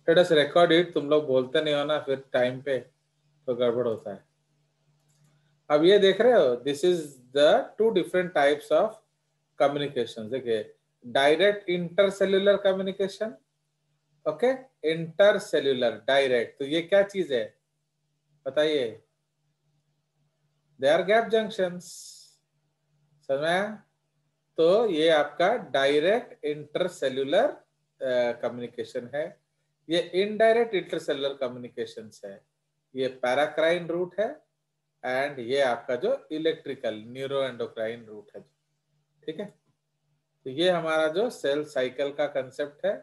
Let us record it. तुम लोग बोलते नहीं हो ना फिर टाइम पे, तो गड़बड़ होता है। अब ये देख रहे हो, this is the two different types of communication. देखिए, direct intercellular communication, okay, intercellular direct, तो ये क्या चीज है बताइए? दे आर गैप जंक्शंस, समझ में आया? तो ये आपका डायरेक्ट इंटरसेल्यूलर कम्युनिकेशन है। ये इनडायरेक्ट इंटरसेल्यूलर कम्युनिकेशन है, ये पैराक्राइन रूट है, एंड ये आपका जो इलेक्ट्रिकल न्यूरो एंडोक्राइन रूट है। ठीक है, तो ये हमारा जो सेल साइकिल का कंसेप्ट है।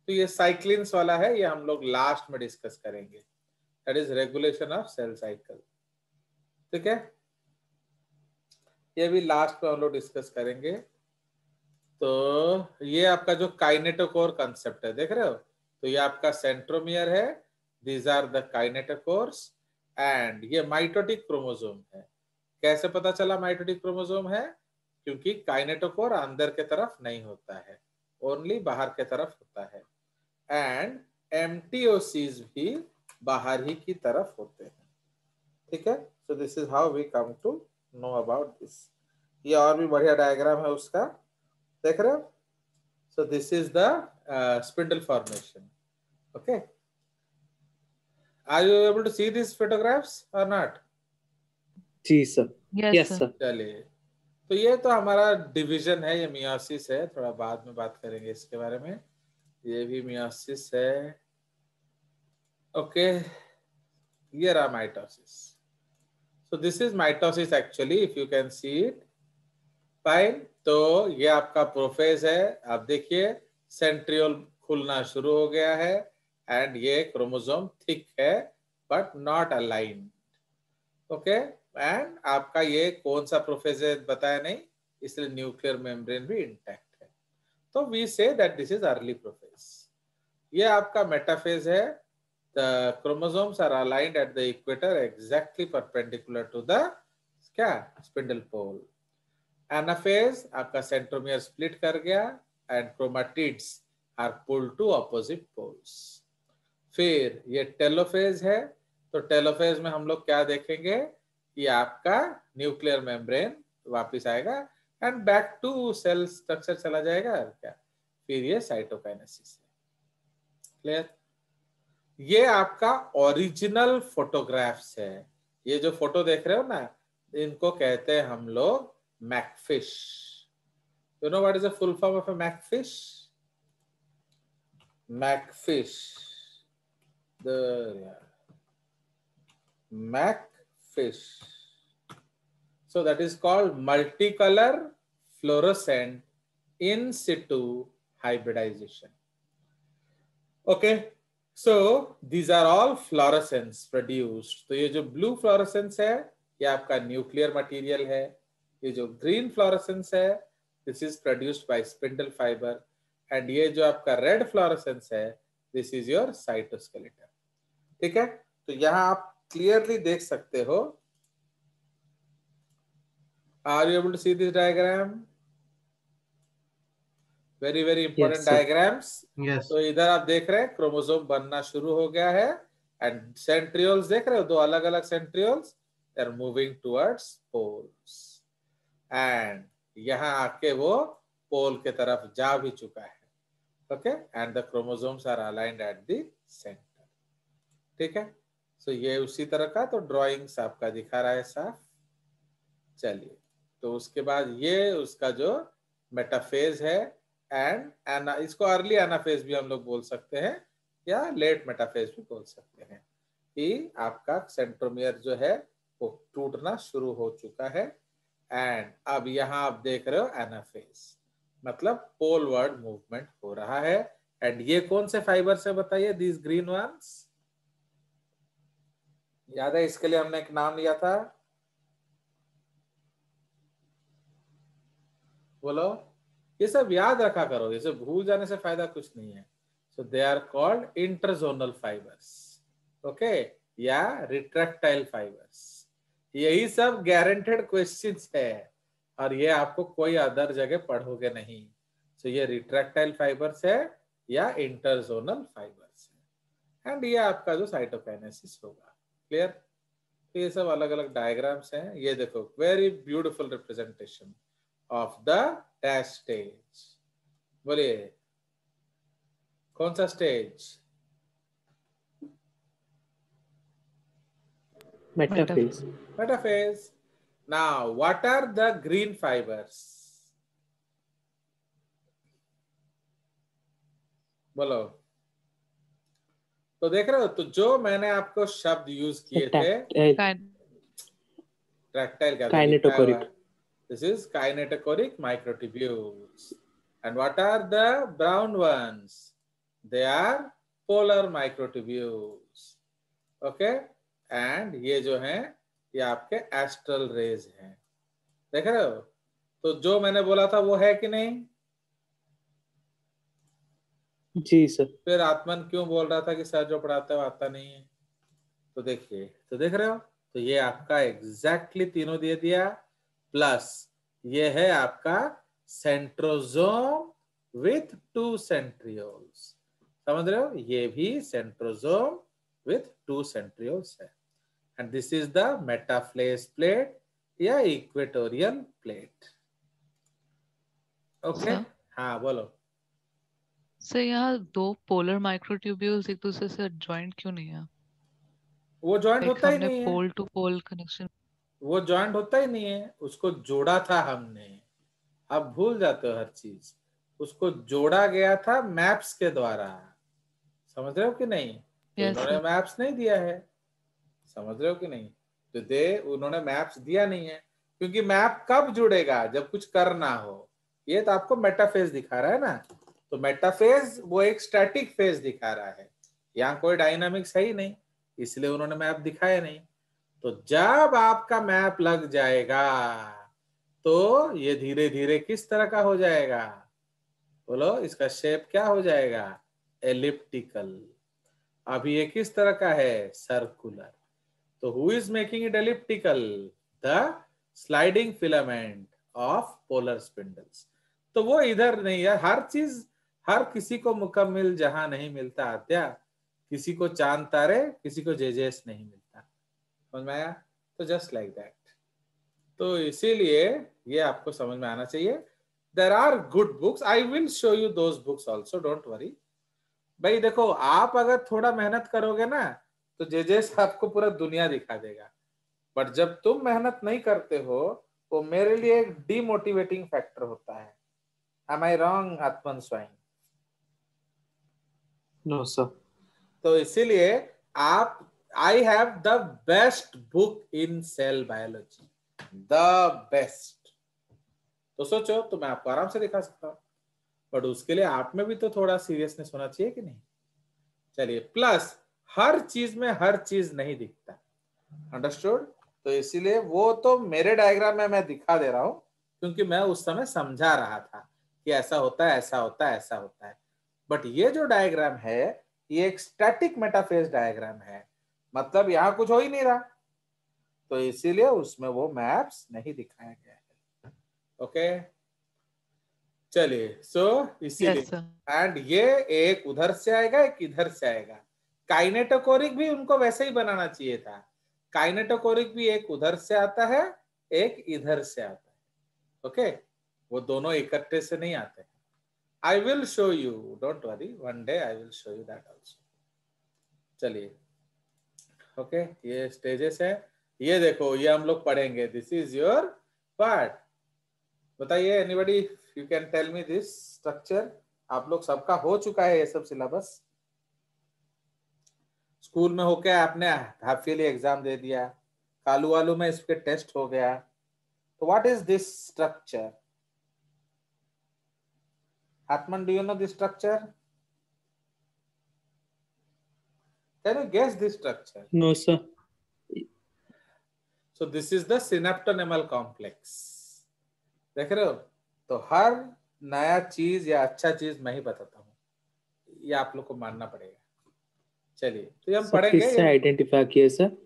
तो ये साइक्लिन्स वाला है, ये हम लोग लास्ट में डिस्कस करेंगे, that is regulation of cell cycle. ठीक है, ये भी लास्ट में हम लोग डिस्कस करेंगे। तो ये आपका जो काइनेटोकोर कंसेप्ट है, देख रहे हो? तो ये आपका सेंट्रोमियर है, these are the kinetochores, and ये माइटोटिक क्रोमोसोम है। कैसे पता चला माइटोटिक क्रोमोसोम है? क्योंकि काइनेटोकोर अंदर के तरफ नहीं होता है, ओनली बाहर के तरफ होता है, एंड एमटीओसीज भी बाहर ही की तरफ होते हैं। ठीक है, so this is how we come to know about this. ये और भी बढ़िया डायग्राम है उसका, देख रहे हो? So this is the spindle formation. Okay. Are you able to see these photographs or not? जी sir. Yes yes sir. Sir. चलिए, तो ये तो हमारा डिवीजन है, ये मियोसिस है, थोड़ा बाद में बात करेंगे इसके बारे में। ये भी मियोसिस है। ओके, ये रहा mitosis. So this is mitosis actually, if you can see it. Fine, तो ये आपका प्रोफेज है। आप देखिए, सेंट्रियोल खुलना शुरू हो गया है, एंड ये क्रोमोसोम थिक है but not aligned. Okay, and आपका ये कौन सा प्रोफेज है बताया नहीं, इसलिए न्यूक्लियर मेम्ब्रेन भी इंटैक्ट है। तो we say that this is early prophase. ये आपका मेटाफेज है। The chromosomes are aligned at the equator exactly perpendicular to the क्या स्पिंडल पोल। एनाफेज, आपका सेंट्रोमियर स्प्लिट कर गया, and chromatids are pulled to opposite poles. फिर ये telophase है। तो टेलोफेज में हम लोग क्या देखेंगे कि आपका न्यूक्लियर मेम्ब्रेन वापस आएगा and back to cell structure चला जाएगा, और क्या, फिर ये साइटोकाइनेसिस है। क्लियर? ये आपका ओरिजिनल फोटोग्राफ्स है। ये जो फोटो देख रहे हो ना, इनको कहते हैं हम लोग मैकफिश। You know what is the full form of a macfish? Macfish. Macfish. So that is called multicolor fluorescent in situ hybridization. Okay. So these are all fluorescence produced. तो ये जो blue fluorescence है, ये आपका न्यूक्लियर मटेरियल है। ये जो green fluorescence है, this is produced by spindle fiber, and ये जो आपका रेड फ्लोरेसेंस है, दिस इज योर साइटोस्केलेटन। ठीक है, तो यहां आप क्लियरली देख सकते हो। Are you able to see this diagram? Very very important diagrams. तो इधर आप देख रहे हैं क्रोमोसोम बनना शुरू हो गया है, एंड सेंट्रियोल्स देख रहे हो, दो अलग अलग centrioles, they are moving towards poles, and यहां आके वो पोल के तरफ जा भी चुका है। Okay, and the chromosomes are aligned at the center. ठीक है, सो ये उसी तरह का तो ड्राइंग्स आपका दिखा रहा है साफ। चलिए, तो उसके बाद ये उसका जो मेटाफेज है, एंड इसको अर्ली एनाफेज भी हम लोग बोल सकते हैं, या लेट मेटाफेज भी बोल सकते हैं, कि आपका सेंट्रोमियर जो है वो टूटना शुरू हो चुका है, एंड अब यहां आप देख रहे हो एनाफेज, मतलब पोलवर्ड मूवमेंट हो रहा है। एंड ये कौन से फाइबर से बताइए, दीज ग्रीन वंस? याद है, इसके लिए हमने एक नाम लिया था, बोलो। ये सब याद रखा करो, ये सब भूल जाने से फायदा कुछ नहीं है। So they are called interzonal fibres, okay, या रिट्रैक्टाइल फाइबर्स। यही सब गारंटेड क्वेश्चंस है, और ये आपको कोई अदर जगह पढ़ोगे नहीं। सो ये रिट्रैक्टाइल फाइबर्स है या इंटरजोनल फाइबर्स है। एंड ये आपका जो साइटोकाइनेसिस होगा। क्लियर? तो ये सब अलग अलग डायग्राम्स हैं। ये देखो, very beautiful representation of the dash stage. बोलिए कौन सा stage? Metaphase. Metaphase. Now, what are the green fibers? बोलो। तो देख रहे हो, तो जो मैंने आपको शब्द यूज किए थे, ट्रैक्टाइल क्या तो लिखा हुआ है, this is kinetochoric microtubules. And what are the brown ones? They are polar microtubules. Okay, and ये जो है ये आपके एस्ट्रल रेज हैं। देख रहे हो? तो जो मैंने बोला था वो है कि नहीं? जी सर। फिर आत्मन क्यों बोल रहा था कि सर जो पढ़ाता है वो आता नहीं है? तो देखिए, तो देख रहे हो, तो ये आपका एग्जैक्टली तीनों दे दिया, प्लस ये है आपका सेंट्रोजोम विथ 2 सेंट्रियोल्स। समझ रहे हो? ये भी सेंट्रोजोम विथ 2 सेंट्रियोल्स है। And this is the metaphase plate या इक्वेटोरियल प्लेट। ओके, हाँ बोलो। सर यहाँ दो पोलर माइक्रोट्यूब्यूल्स एक दूसरे से ज्वाइंट क्यों नहीं है? वो ज्वाइंट होता ही हमने नहीं है। पोल टू पोल कनेक्शन, वो ज्वाइंट होता ही नहीं है, उसको जोड़ा था हमने। आप भूल जाते हो हर चीज। उसको जोड़ा गया था मैप्स के द्वारा। समझ रहे हो कि नहीं? तो यस इन्होंने सर। मैप्स नहीं दिया है। समझ रहे हो कि नहीं? तो उन्होंने मैप्स दिया नहीं है, क्योंकि मैप कब जुड़ेगा? जब कुछ करना हो। ये तो आपको मेटाफेज दिखा रहा है ना। तो मेटाफेज वो एक स्टैटिक फेज दिखा रहा है, यहाँ कोई डायनामिक्स है ही नहीं, इसलिए उन्होंने मैप दिखाया नहीं। तो जब आपका मैप लग जाएगा तो ये धीरे धीरे किस तरह का हो जाएगा? बोलो, इसका शेप क्या हो जाएगा? एलिप्टिकल। अभी ये किस तरह का है? सर्कुलर। तो who is making it elliptical? The sliding filament of polar spindles. तो वो इधर नहीं है। हर चीज, हर किसी को मुकम्मिल जहां नहीं मिलता आद्या, किसी को चांद तारे, किसी को जेजेस नहीं मिलता। समझ में आया? तो जस्ट लाइक दैट। तो इसीलिए ये आपको समझ में आना चाहिए। There are good books, I will show you those books also, don't worry. भाई देखो, आप अगर थोड़ा मेहनत करोगे ना तो जेजेस आपको पूरा दुनिया दिखा देगा। बट जब तुम मेहनत नहीं करते हो, वो मेरे लिए एक डीमोटिवेटिंग फैक्टर होता है। एम आई रॉन्ग आत्मन स्वाइन? No sir. तो इसीलिए आप, I have the best book in cell biology, the best. तो सोचो, तो मैं आपको आराम से दिखा सकता हूं, बट उसके लिए आप में भी तो थोड़ा सीरियसनेस होना चाहिए कि नहीं? चलिए, प्लस हर चीज में हर चीज नहीं दिखता। अंडरस्टूड? तो इसीलिए वो तो मेरे डायग्राम में मैं दिखा दे रहा हूं, क्योंकि मैं उस समय समझा रहा था कि ऐसा होता है, ऐसा होता है, ऐसा होता है। बट ये जो डायग्राम है, ये एक स्टैटिक मेटाफेज डायग्राम है, मतलब यहां कुछ हो ही नहीं रहा, तो इसीलिए उसमें वो मैप्स नहीं दिखाया गया है। ओके, चलिए। सो इसीलिए, यस सर। एंड ये एक उधर से आएगा, एक इधर से आएगा। काइनेटोकोरिक भी उनको वैसे ही बनाना चाहिए था। काइनेटोकोरिक भी एक उधर से आता है, एक इधर से आता है। ओके, वो दोनों इकट्ठे से नहीं आते। I will show you, don't worry, one day I will show you that also. चलिए, ओके, ये स्टेजेस है। ये देखो, ये हम लोग पढ़ेंगे। This is your part. बताइए, anybody you can tell me this structure. आप लोग सबका हो चुका है ये सब सिलेबस? स्कूल में होके आपने हाफ ईयरली एग्जाम दे दिया, कालू वालू में इसके टेस्ट हो गया। तो what is this structure? Atman, do you know this structure? Can you guess this structure? No sir. So this is the synaptonemal complex. देख रहे हो? तो हर नया चीज या अच्छा चीज मैं ही बताता हूँ, ये आप लोग को मानना पड़ेगा। चलिए, तो ये हम सर पढ़ेंगे। किससे आइडेंटिफाई किए सर?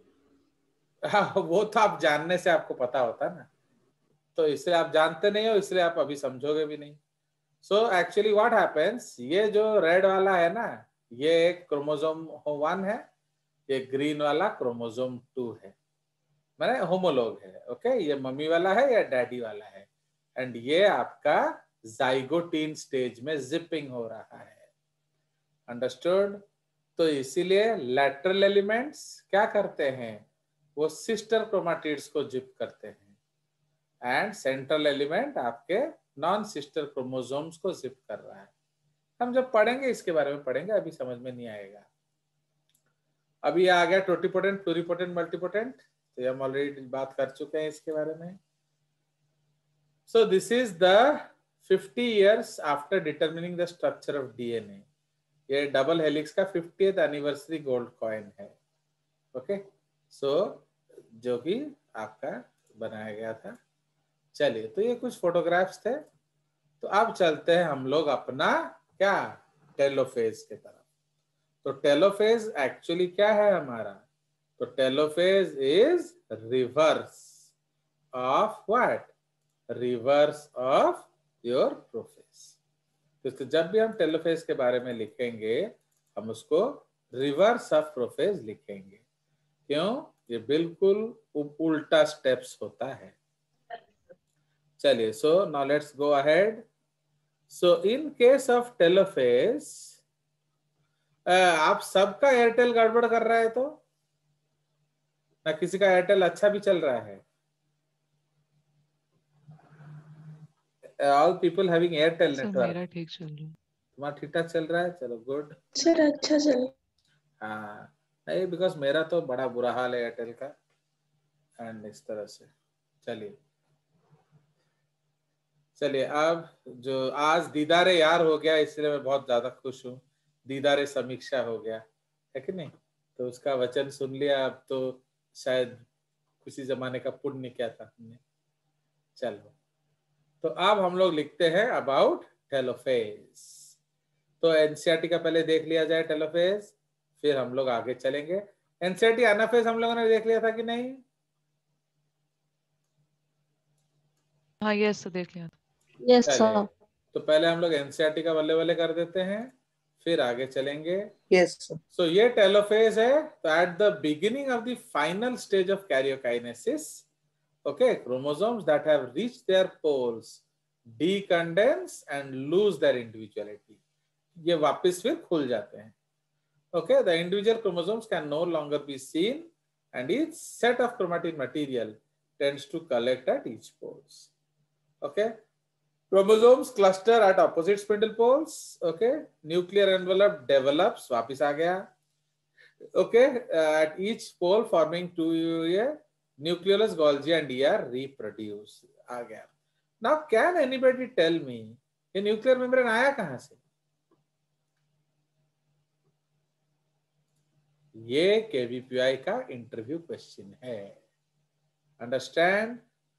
हाँ, वो तो आप जानने से आपको पता होता ना, तो इसलिए आप जानते नहीं हो, इसलिए आप अभी समझोगे भी नहीं। सो एक्चुअली व्हाट हैपेंस, ये जो रेड वाला है ना, ये एक क्रोमोसोम 1 है, ये ग्रीन वाला क्रोमोसोम 2 है, माने होमोलॉग है। ओके, ये मम्मी वाला है या डैडी वाला है, एंड ये आपका जाइगोटीन स्टेज में जिपिंग हो रहा है। अंडरस्टूड? तो इसीलिए लैटरल एलिमेंट्स क्या करते हैं, वो सिस्टर क्रोमाटिड्स को जिप करते हैं, एंड सेंट्रल एलिमेंट आपके नॉन सिस्टर क्रोमोसोम्स को जिप कर रहा है। हम जब पढ़ेंगे इसके बारे में पढ़ेंगे, अभी समझ में नहीं आएगा। अभी आ गया टोटिपोटेंट, प्लूरिपोटेंट, मल्टीपोटेंट, तो हम ऑलरेडी बात कर चुके हैं इसके बारे में। सो this is the 50 years after determining the structure of DNA. ये डबल हेलिक्स का 50th एनिवर्सरी गोल्ड कॉइन है। ओके, सो जो कि आपका बनाया गया था। चलिए, तो ये कुछ फोटोग्राफ्स थे। तो अब चलते हैं हम लोग अपना क्या, टेलोफेज के तरफ। तो टेलोफेज एक्चुअली क्या है हमारा, तो telophase is reverse of what, reverse of your prophase. तो जब भी हम टेलोफेज के बारे में लिखेंगे, हम उसको रिवर्स ऑफ प्रोफेज लिखेंगे। क्यों? ये बिल्कुल उल्टा स्टेप्स होता है। चलिए, so now let's go ahead. So in case of telophase, आप सबका एयरटेल गड़बड़ कर रहा है तो ना, किसी का एयरटेल अच्छा भी चल रहा है? All people having Airtel sir network. मेरा ठीक चल रहा है। तुम्हारा ठीक ठाक चल रहा है, चलो गुड। सर अच्छा चल। हाँ, नहीं बिकॉज मेरा तो बड़ा बुरा हाल है एयरटेल का, एंड इस तरह से। चलिए चलिए, अब जो आज दीदारे यार हो गया, इसलिए मैं बहुत ज्यादा खुश हूँ। दीदारे समीक्षा हो गया है कि नहीं, तो उसका वचन सुन लिया। अब तो शायद किसी जमाने का पुण्य क्या था हमने। चलो, तो अब हम लोग लिखते हैं अबाउट टेलोफेज। तो एनसीईआरटी का पहले देख लिया जाए टेलोफेज, फिर हम लोग आगे चलेंगे। एनसीईआरटी एनाफेज हम लोगों ने देख लिया था कि नहीं? हाँ यस सर, देख लिया था। यस चलिए, सर। तो पहले हम लोग एनसीईआरटी का बल्ले बल्ले कर देते हैं, फिर आगे चलेंगे। Yes, sir. सो ये टेलोफेज है। तो at the beginning of the final stage of karyokinesis, okay, chromosomes that have reached their poles decondense and lose their individuality. ये वापस फिर खुल जाते हैं। Okay, the individual chromosomes can no longer be seen, and each set of chromatin material tends to collect at each poles. Okay, chromosomes cluster at opposite spindle poles. Okay, nuclear envelope develops, वापस आ गया। Okay, at each pole forming two nucleolus, Golgi and E are reproduced. आ गया। Now can anybody tell me ये nuclear membrane आया कहां से? ये KVPY का interview question है। Understand,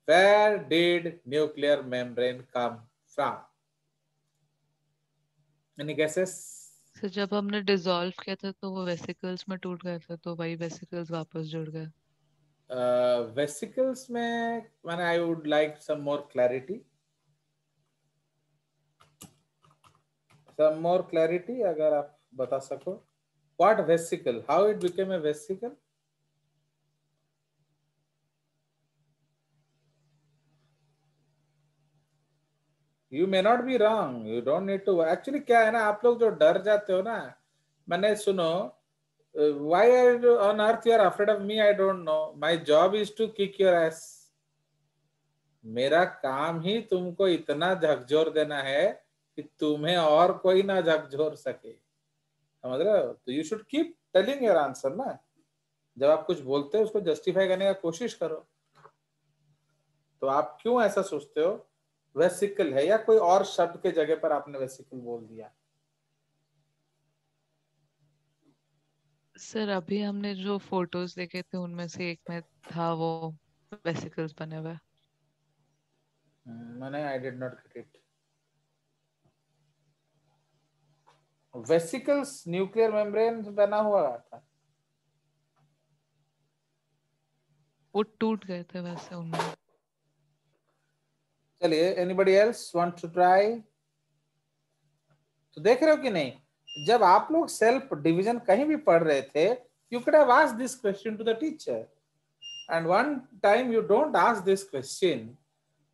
where did nuclear membrane come from? Any guesses? Sir जब हमने डिसॉल्व किया था तो वो वेसिकल्स में टूट गया था, तो वही वेसिकल्स वापस जुड़ गए। वेसिकल्स में मैंने, I would like some more clarity, अगर आप बता सको। What vesicle? How it became a vesicle? You may not be wrong. You don't need to. Actually क्या है ना, आप लोग जो डर जाते हो ना, मैंने सुनो, why are you on earth you are afraid of me? I don't know. My job is to kick your ass. मेरा काम ही तुमको इतना झकझोर देना है कि तुम्हें और कोई ना झकझोर सके, समझ रहे हो? तो you should keep telling your answer ना। जब आप कुछ बोलते हो उसको जस्टिफाई करने का कोशिश करो। तो आप क्यों ऐसा सोचते हो वेसिकल है, या कोई और शब्द के जगह पर आपने वेसिकल बोल दिया? सर अभी हमने जो फोटोज देखे थे उनमें से एक में था वो वेसिकल्स बने हुए। मैंने I did not get it. Vesicles nuclear membrane बना हुआ था। वो टूट गए थे वैसे उनमें। चलिए, anybody else want to try? तो देख रहे हो कि नहीं, जब आप लोग सेल्फ डिवीजन कहीं भी पढ़ रहे थे, you could have asked this question to the teacher, and one time you don't ask this question,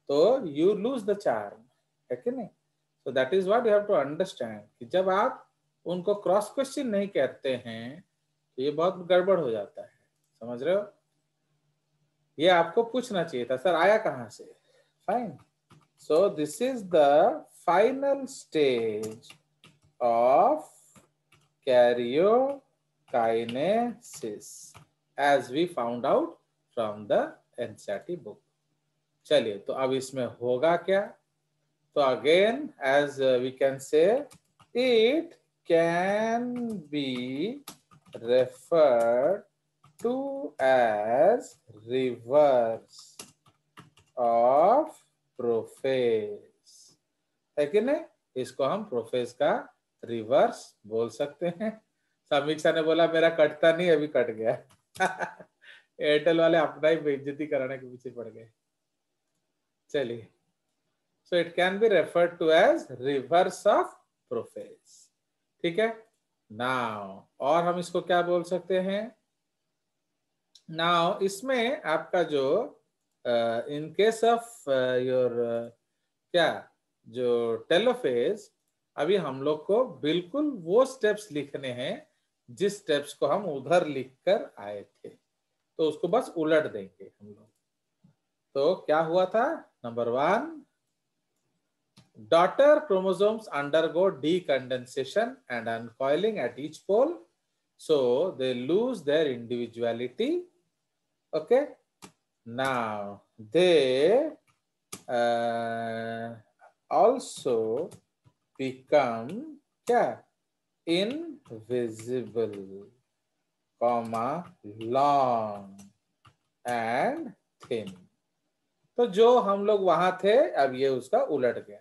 तो यू लूज द चार्म, है कि नहीं? So that is what you have to understand कि जब आप उनको क्रॉस क्वेश्चन नहीं करते हैं तो ये बहुत गड़बड़ हो जाता है, समझ रहे हो? ये आपको पूछना चाहिए था, सर आया कहाँ से? Fine. So this is the final stage of karyokinesis as we found out from the NCERT book. चलिए, तो अब इसमें होगा क्या? तो again as we can say, it can be referred to as reverse of prophase, है कि नहीं? इसको हम प्रोफेज का रिवर्स बोल सकते हैं. समीक्षा ने बोला मेरा कटता नहीं, अभी कट गया. एयरटेल वाले अपना ही बेइज्जती कराने के पीछे पड़ गए. चलिए, so it can be referred to as reverse of prophase. ठीक है. नाउ और हम इसको क्या बोल सकते हैं? नाउ इसमें आपका जो इन केस ऑफ योर क्या जो टेलोफेज, अभी हम लोग को बिल्कुल वो स्टेप्स लिखने हैं जिस स्टेप्स को हम उधर लिखकर आए थे, तो उसको बस उलट देंगे हम लोग. तो क्या हुआ था? Number 1, daughter chromosomes undergo decondensation and uncoiling at each pole, so they lose their individuality. Okay, now they also become क्या? Invisible, comma, long and thin. तो जो हम लोग वहां थे, अब ये उसका उलट गया.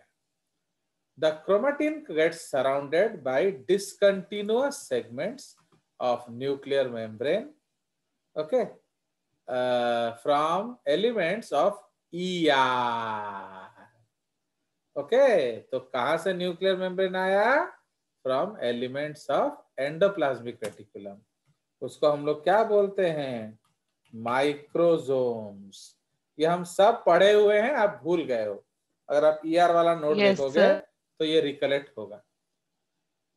The chromatin gets surrounded by discontinuous segments of nuclear membrane, okay, from elements of ER. Okay, तो कहां से न्यूक्लियर मेम्ब्रेन आया? From elements of endoplasmic reticulum. उसको हम लोग क्या बोलते हैं? माइक्रोसोम्स. ये हम सब पढ़े हुए हैं, आप भूल गए हो. अगर आप ईआर वाला नोट देखोगे तो ये रिकलेक्ट होगा.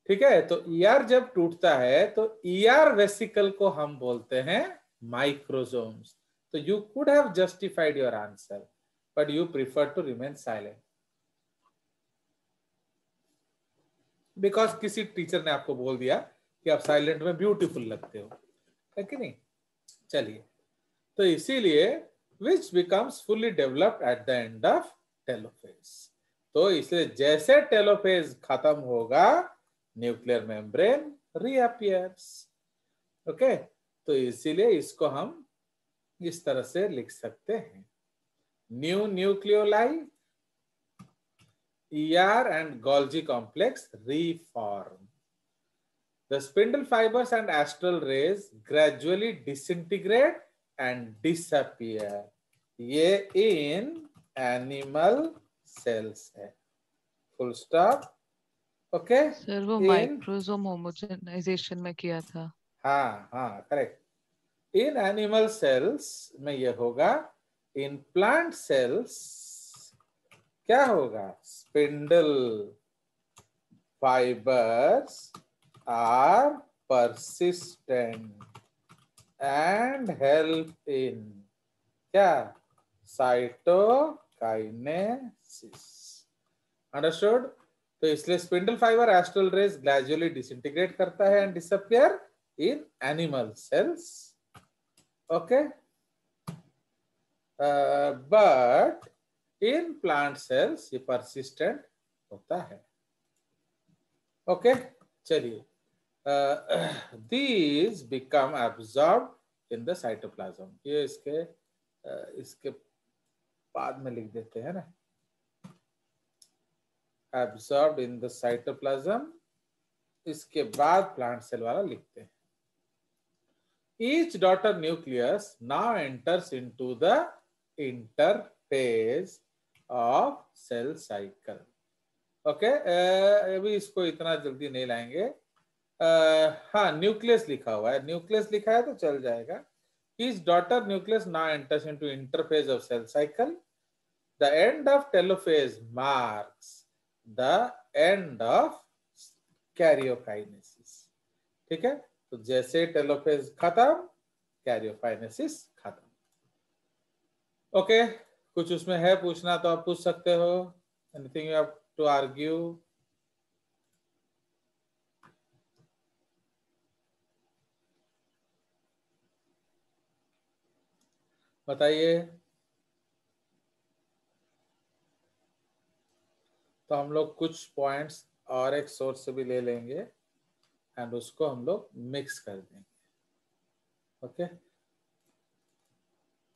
ठीक है. तो ईआर जब टूटता है तो ईआर वेसिकल को हम बोलते हैं माइक्रोसोम्स. तो you could have justified your answer, but you prefer to remain silent because किसी टीचर ने आपको बोल दिया कि आप साइलेंट में ब्यूटीफुल लगते हो, है कि नहीं? चलिए, तो इसीलिए which becomes fully developed at the end of telophase. तो इसलिए जैसे टेलोफेज खत्म होगा, न्यूक्लियर मेम्ब्रेन रीअपियर्स. ओके, तो इसीलिए इसको हम इस तरह से लिख सकते हैं. New nucleoli, ER and Golgi complex reform. The spindle fibers and astral rays gradually disintegrate and disappear. ये in animal cells है. Full stop. Okay. सर वो माइक्रोसोम होमोजेनाइजेशन में किया था. हाँ करेक्ट. इन एनिमल सेल्स में ये होगा. इन प्लांट सेल्स क्या होगा? Spindle fibres are persistent and help in क्या? Cytokinesis. Understood? तो इसलिए spindle fibre astral rays gradually disintegrate करता है and disappear in animal cells. Okay, but in plant cells ये परसिस्टेंट होता है. ओके, चलिए. These become absorbed in the cytoplasm. ये इसके बाद में लिख देते हैं ना. Absorbed in the cytoplasm. इसके बाद प्लांट सेल वाला लिखते हैं. Each daughter nucleus now enters into the interphase of cell cycle. Okay, अभी इसको इतना जल्दी नहीं लाएंगे. हाँ न्यूक्लियस लिखा हुआ है, न्यूक्लियस लिखा है तो चल जाएगा. His daughter nucleus now enters into interphase of cell cycle. The end of telophase marks the end of karyokinesis. ठीक है, तो जैसे टेलोफेज खत्म, कैरियोकाइनेसिस खत्म. ओके, कुछ उसमें है पूछना तो आप पूछ सकते हो. Anything you have to argue? बताइए. तो हम लोग कुछ पॉइंट्स और एक सोर्स से भी ले लेंगे एंड उसको हम लोग मिक्स कर देंगे. ओके,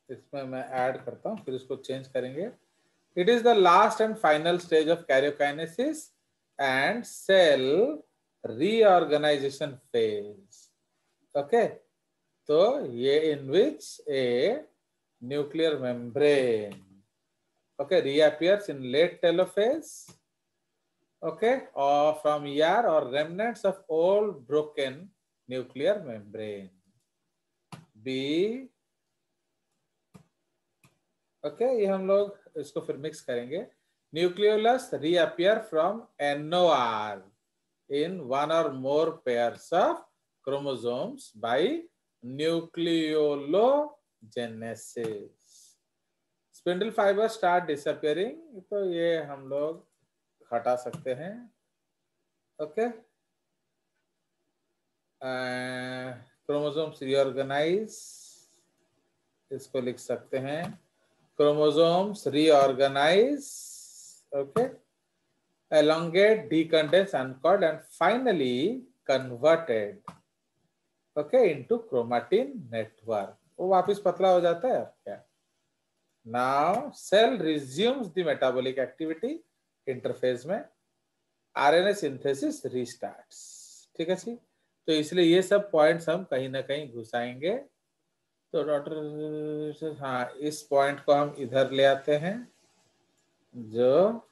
इसमें मैं ऐड करता हूँ, फिर इसको चेंज करेंगे. It is the last and final stage of karyokinesis and cell reorganization phase. Okay, तो ये in which a nuclear membrane reappears in late telophase, or from ER or remnants of old broken nuclear membrane. B. ये हम लोग इसको फिर mix करेंगे. Nucleolus reappear from NOR in one or more pairs of chromosomes by nucleologenesis. Spindle fibre start disappearing, तो ये हम लोग हटा सकते हैं. ओके, क्रोमोसोम्स रीऑर्गेनाइज, इसको लिख सकते हैं chromosomes reorganise. Okay, elongate, decondense, uncoiled and finally converted into chromatin network. वो वापस पतला हो जाता है क्या? Now cell resumes the metabolic activity interphase में, RNA synthesis restarts. ठीक है जी, तो इसलिए ये सब पॉइंट्स हम कहीं ना कहीं घुसाएंगे. तो डॉक्टर हाँ, इस पॉइंट को हम इधर ले आते हैं, जो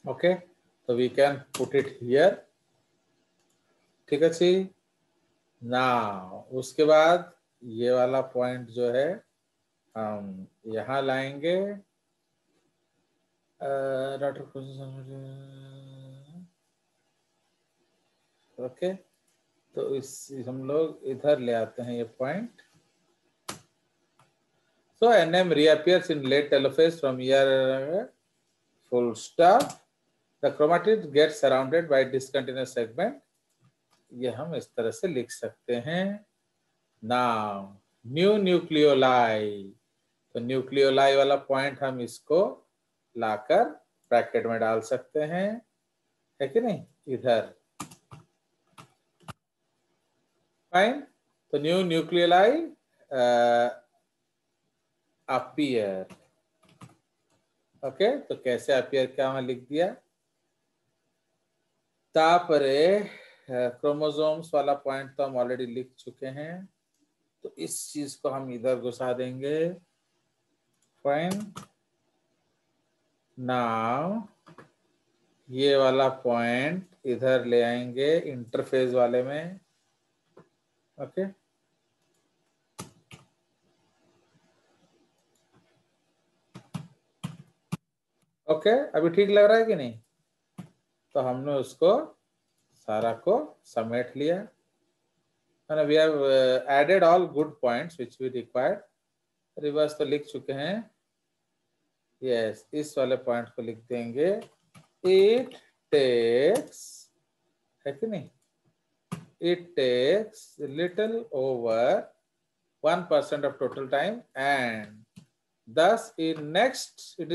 ओके, तो we can put it here. ठीक है जी. नाउ उसके बाद ये वाला पॉइंट जो है हम यहाँ लाएंगे. डॉक्टर ओके, तो इस हम लोग इधर ले आते हैं ये point. So NM reappears in late telophase from here, full stop. The chromatid gets surrounded by discontinuous segment. ये हम इस तरह से लिख सकते हैं. Now new nucleoli, तो न्यूक्लियोलाई वाला पॉइंट हम इसको लाकर ब्रैकेट में डाल सकते हैं, है कि नहीं, इधर. फाइन, तो न्यू न्यूक्लियोलाई अपीयर. ओके, तो कैसे अपीयर क्या वहां लिख दिया. तापरे क्रोमोसोम्स वाला पॉइंट तो हम ऑलरेडी लिख चुके हैं, तो इस चीज को हम इधर घुसा देंगे. फाइन, नाउ ये वाला पॉइंट इधर ले आएंगे इंटरफेज वाले में. ओके, ओके, अभी ठीक लग रहा है कि नहीं. तो हमने उसको सारा को समेट लिया. We have added all good points which we required. Reverse तो लिख चुके हैं. यस, इस वाले पॉइंट को लिख देंगे. इट टेक्स, है कि नहीं, it takes little over 1% of total time and thus it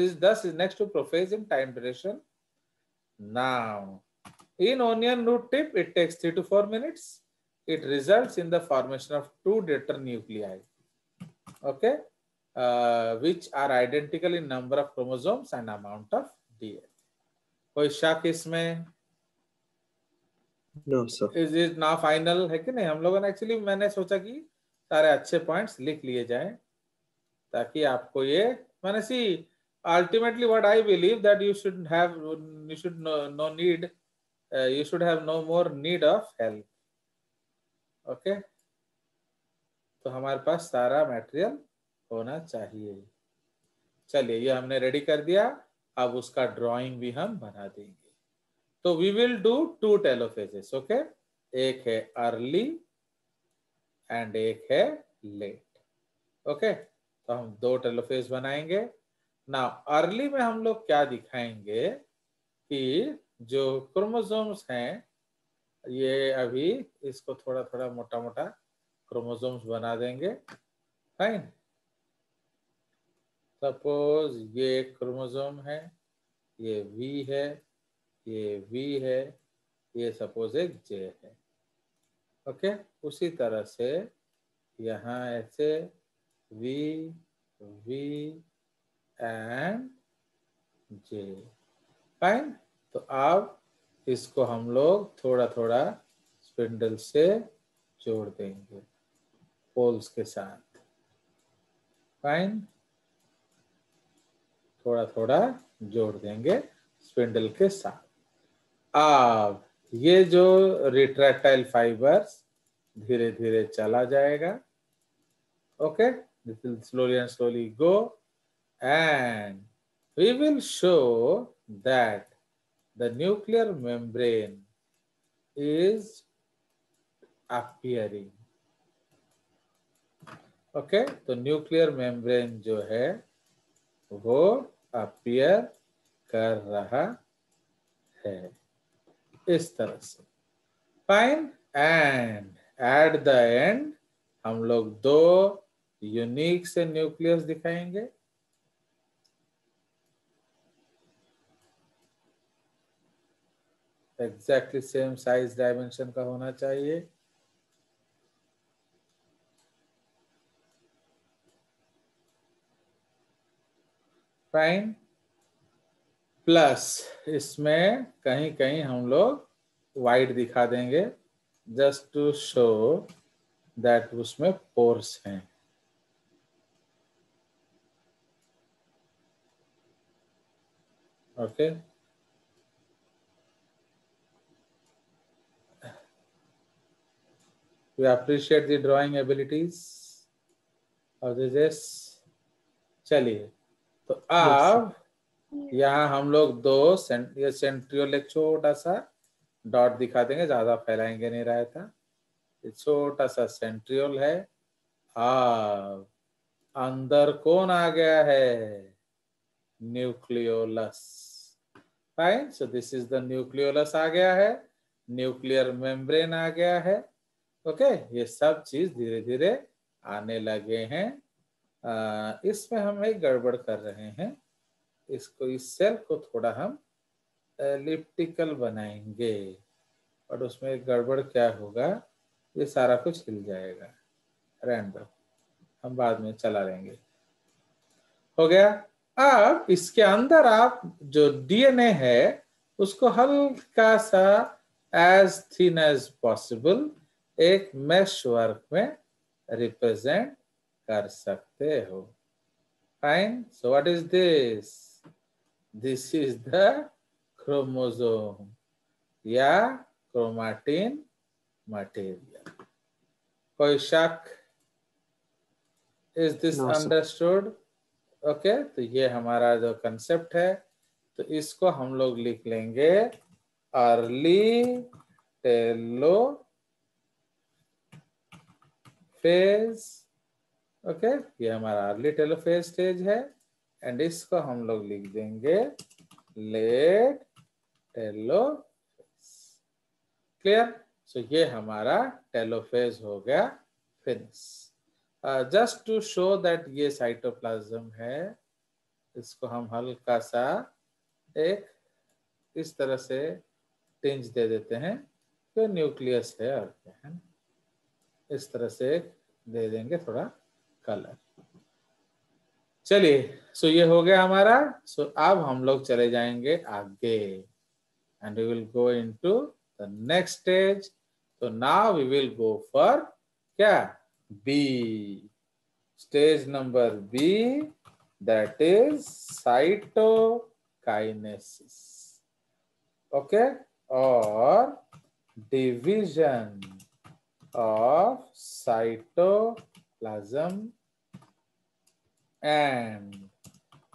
is next to prophase in time duration. Now in onion root tip it takes 3 to 4 minutes. It results in the formation of 2 daughter nuclei, okay, which are identical in number of chromosomes and amount of DNA. कोई शक इसमें? No, sir. Is it ना final, है कि नहीं. हम लोगों ने एक्चुअली, मैंने सोचा कि सारे अच्छे पॉइंट्स लिख लिए जाएं ताकि आपको ये, मैंने सी ultimately what I believe that you should have no need, you should have no more need of help. Okay तो हमारे पास सारा मटेरियल होना चाहिए. चलिए ये हमने रेडी कर दिया. अब उसका ड्राइंग भी हम बना देंगे. तो वी विल डू 2 टेलोफेजेस. ओके एक है अर्ली एंड एक है लेट. ओके तो हम 2 टेलोफेज बनाएंगे. ना अर्ली में हम लोग क्या दिखाएंगे कि जो क्रोमोसोम्स हैं ये अभी इसको थोड़ा थोड़ा मोटा मोटा क्रोमोसोम्स बना देंगे. फाइन. सपोज ये क्रोमोसोम है, ये V है, ये V है, ये सपोज एक J है. ओके उसी तरह से यहाँ ऐसे V एंड J. फाइन. तो अब इसको हम लोग थोड़ा थोड़ा स्पिंडल से जोड़ देंगे पोल्स के साथ. फाइन. थोड़ा थोड़ा जोड़ देंगे स्पिंडल के साथ. अब ये जो रिट्रैक्टाइल फाइबर्स धीरे धीरे चला जाएगा. Okay this will slowly and slowly go and we will show that the nuclear membrane is appearing. Okay तो न्यूक्लियर मेम्ब्रेन जो है वो अपीयर कर रहा है इस तरह से. Fine. And at the end हम लोग 2 यूनिक से न्यूक्लियस दिखाएंगे. एग्जैक्टली सेम साइज डायमेंशन का होना चाहिए. फाइन. प्लस इसमें कहीं कहीं हम लोग वाइट दिखा देंगे जस्ट टू शो दैट उसमें पोर्स हैं. Okay we appreciate the drawing abilities of this. चलिए तो अब यहाँ हम लोग 2 ये सेंट्रियोल एक छोटा सा डॉट दिखा देंगे. ज्यादा फैलाएंगे नहीं रहा था. ये छोटा सा सेंट्रियोल है. अब अंदर कौन आ गया है? Nucleolus. Fine. So this is the nucleolus आ गया है. न्यूक्लियर मेम्ब्रेन आ गया है. ओके ये सब चीज धीरे धीरे आने लगे हैं. इसमें हम एक गड़बड़ कर रहे हैं. इसको इस सेल को थोड़ा हम एलिप्टिकल बनाएंगे और उसमें एक गड़बड़ क्या होगा ये सारा कुछ हिल जाएगा. रैंडम हम बाद में चला लेंगे. हो गया. अब इसके अंदर आप जो डीएनए है उसको हल्का सा एज थिन एज पॉसिबल एक मेश वर्क में रिप्रेजेंट कर सकते हो. Fine. So what is this? This is the chromosome या क्रोमाटिन मटेरियल. कोई शक? Is this understood? ओके तो ये हमारा जो कंसेप्ट है तो इसको हम लोग लिख लेंगे अर्ली टेलो फेज. ओके ये हमारा अर्ली टेलोफेज स्टेज है एंड इसको हम लोग लिख देंगे लेट टेलोफेज. क्लियर. सो ये हमारा टेलोफेज हो गया finish. Just to show that ये साइटोप्लाज्म है इसको हम हल्का सा एक इस तरह से टिंज दे देते हैं. तो न्यूक्लियस है और क्या है इस तरह से दे देंगे थोड़ा कलर. चलिए सो ये हो गया हमारा. सो अब हम लोग चले जाएंगे आगे and we will go into the next stage. तो now we will go for क्या? B. Stage number B that is cytokinesis. Okay, or division of cytoplasm and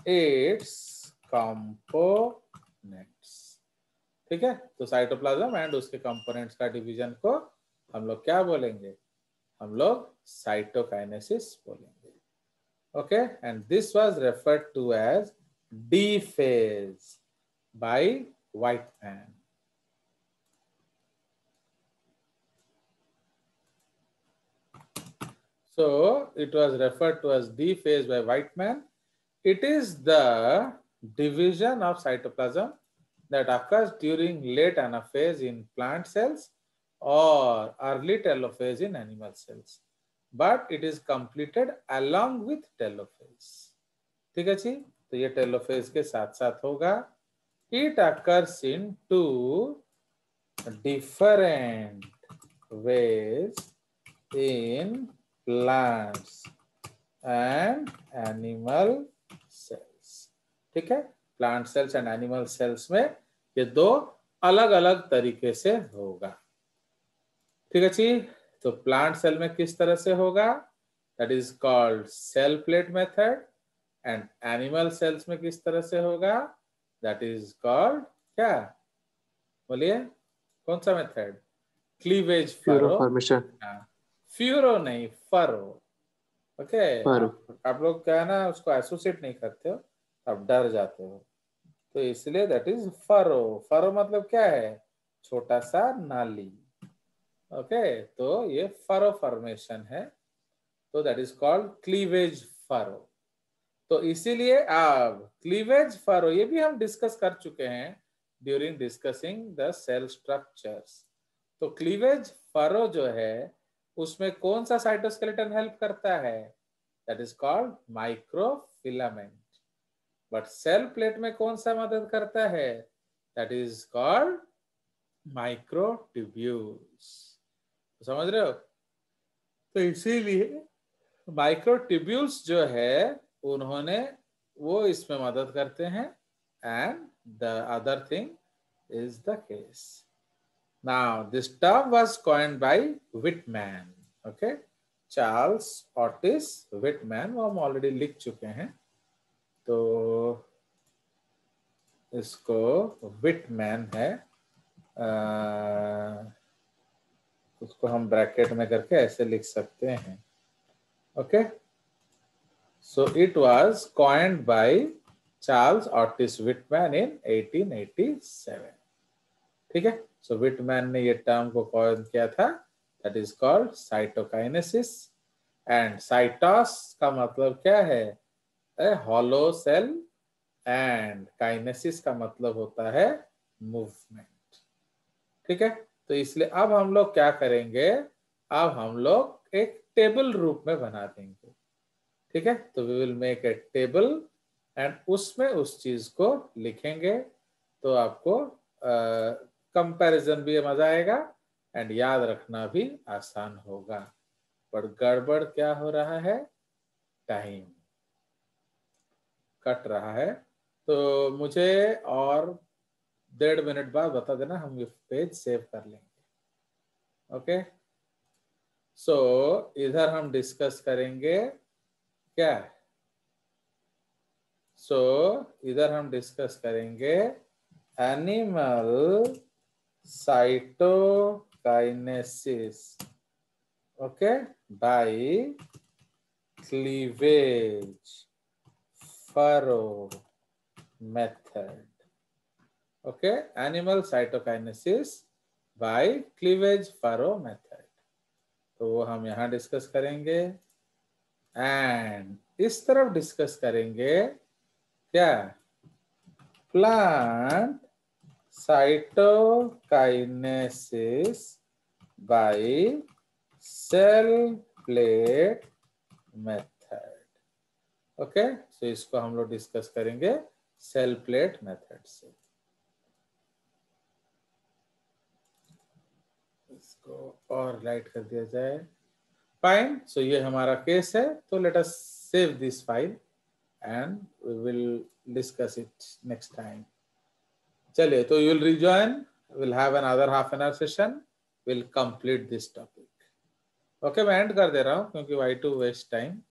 its components. ठीक है, तो साइटोप्लाज्म एंड उसके कंपोनेंट्स का division को हम लोग क्या बोलेंगे? हम लोग साइटोकाइनेसिस बोलेंगे. Okay, and this was referred to as D phase by Weitmann. So it was referred to as D phase by Weitmann. It is the division of cytoplasm that occurs during late anaphase in plant cells or early telophase in animal cells, but it is completed along with telophase. ठीक है जी, तो ये telophase के साथ साथ होगा. It occurs in two different ways in plants and animal cells. ठीक है, plant cells and animal cells में ये दो अलग अलग तरीके से होगा. ठीक है जी, तो प्लांट सेल में किस तरह से होगा? That is called cell plate method. And animal cells में किस तरह से होगा? दैट इज कॉल्ड क्या? बोलिए, कौन सा method? Cleavage furrow formation. Furrow नहीं, फरो. Okay, furrow. आप लोग क्या है ना, उसको एसोसिएट नहीं करते हो, आप डर जाते हो, तो इसलिए दैट इज फरो. फरो मतलब क्या है? छोटा सा नाली. ओके, तो ये फरो फॉर्मेशन है, तो that is called cleavage furrow. तो इसीलिए अब क्लीवेज फरो ये भी हम डिस्कस कर चुके हैं during discussing the cell structures. तो क्लीवेज फरो जो है उसमें कौन सा साइटोस्केलेटन हेल्प करता है? That is called microfilament. But cell plate में कौन सा मदद करता है? That is called microtubules. समझ रहे हो? तो इसीलिए माइक्रोट्यूब्यूल्स जो है उन्होंने वो इसमें मदद करते हैं. And the other thing is the case. Now this term was coined bye Whitman. Okay, Charles Ottis Whitman, वो हम ऑलरेडी लिख चुके हैं, तो इसको विटमैन है, उसको हम ब्रैकेट में करके ऐसे लिख सकते हैं. Okay, so it was coined by Charles Otis Whitman in 1887. ठीक है, so Whitman ने ये टर्म को कॉइन किया था. that is called cytokinesis. and cytos का मतलब क्या है? hollow cell. and kinesis का मतलब होता है मूवमेंट. ठीक है, तो इसलिए अब हम लोग क्या करेंगे? अब हम लोग एक टेबल रूप में बना देंगे. ठीक है, तो we will make a table and उसमें उस चीज को लिखेंगे, तो आपको कंपैरिजन भी मजा आएगा एंड याद रखना भी आसान होगा. पर गड़बड़ क्या हो रहा है? टाइम कट रहा है, तो मुझे और 1.5 मिनट बाद बता देना, हम ये पेज सेव कर लेंगे. ओके, सो इधर हम डिस्कस करेंगे क्या? सो इधर हम डिस्कस करेंगे animal cytokinesis. Okay, by cleavage furrow method. Okay, animal cytokinesis by cleavage furrow method, तो वो हम यहाँ डिस्कस करेंगे. एंड इस तरफ डिस्कस करेंगे क्या? Plant cytokinesis by cell plate method. Okay, so इसको हम लोग डिस्कस करेंगे सेल प्लेट मेथड से. इसको और लाइट कर दिया जाए. फाइन, सो ये हमारा केस है, तो let us save this file and we will discuss it next time. चलिए, तो you will rejoin, we'll have another half an hour session, we'll complete this topic. Okay, मैं end कर दे रहा हूँ क्योंकि why to waste time.